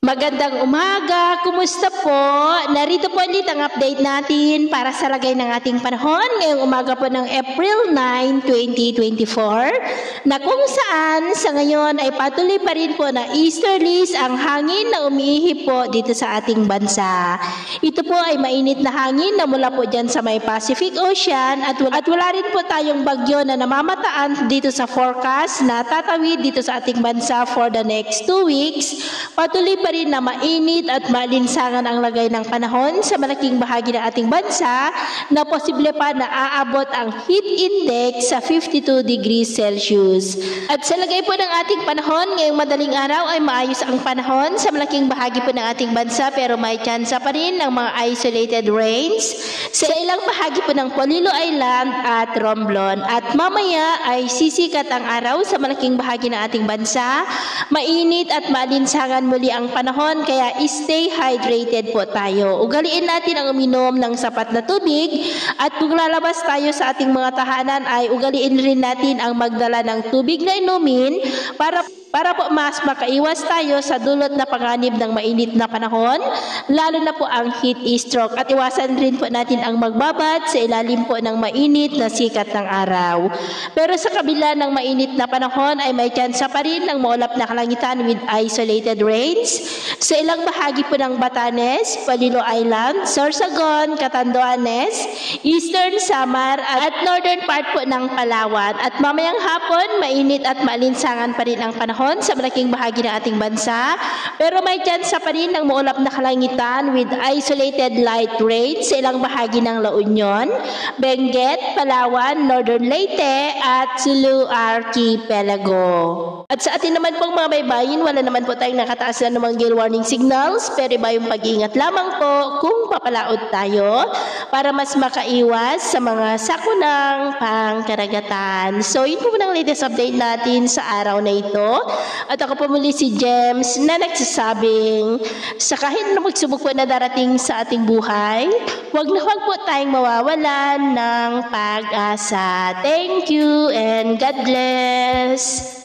Magandang umaga, kumusta po? Narito po ulit ang update natin para sa lagay ng ating panahon ngayong umaga po ng April 9, 2024 na kung saan sa ngayon ay patuloy pa rin po na easterlies ang hangin na umiihip po dito sa ating bansa. Ito po ay mainit na hangin na mula po dyan sa may Pacific Ocean at wala rin po tayong bagyo na namamataan dito sa forecast na tatawid dito sa ating bansa for the next 2 weeks. Patuloy pa rin na mainit at maalinsangan ang lagay ng panahon sa malaking bahagi ng ating bansa na posible pa na aabot ang heat index sa 52 degrees Celsius. At sa lagay po ng ating panahon ngayong madaling araw ay maayos ang panahon sa malaking bahagi po ng ating bansa pero may tsansa pa rin ng mga isolated rains sa ilang bahagi po ng Polillo Island at Romblon. At mamaya ay sisikat ang araw sa malaking bahagi ng ating bansa. Mainit at maalinsangan muli ang panahon kaya stay hydrated po tayo. Ugaliin natin ang uminom ng sapat na tubig at kung lalabas tayo sa ating mga tahanan ay ugaliin rin natin ang magdala ng tubig na inumin para po mas makaiwas tayo sa dulot na panganib ng mainit na panahon, lalo na po ang heat stroke at iwasan rin po natin ang magbabad sa ilalim po ng mainit na sikat ng araw. Pero sa kabila ng mainit na panahon ay may tsansa pa rin ng maulap na kalangitan with isolated rains sa ilang bahagi po ng Batanes, Polillo Island, Sorsogon, Catanduanes, Eastern Samar at northern part po ng Palawan. At mamayang hapon, mainit at maalinsangan pa rin ang panahon sa malaking bahagi ng ating bansa, pero may tsansa pa rin ng maulap na kalangitan with isolated light rain sa ilang bahagi ng La Union, Benguet, Palawan, Northern Leyte at Sulu Archipelago. At sa atin naman pong mga baybayin, wala naman po tayong nakataas na namang gale warning signals, pero iba yung pag-iingat lamang po kung papalaot tayo para mas makaiwas sa mga sakunang pangkaragatan. So yun po ng latest update natin sa araw na ito. At ako po muli si James na nagsasabing sa kahit na magsubok po na darating sa ating buhay, huwag po tayong mawawalan ng pag-asa. Thank you and God bless!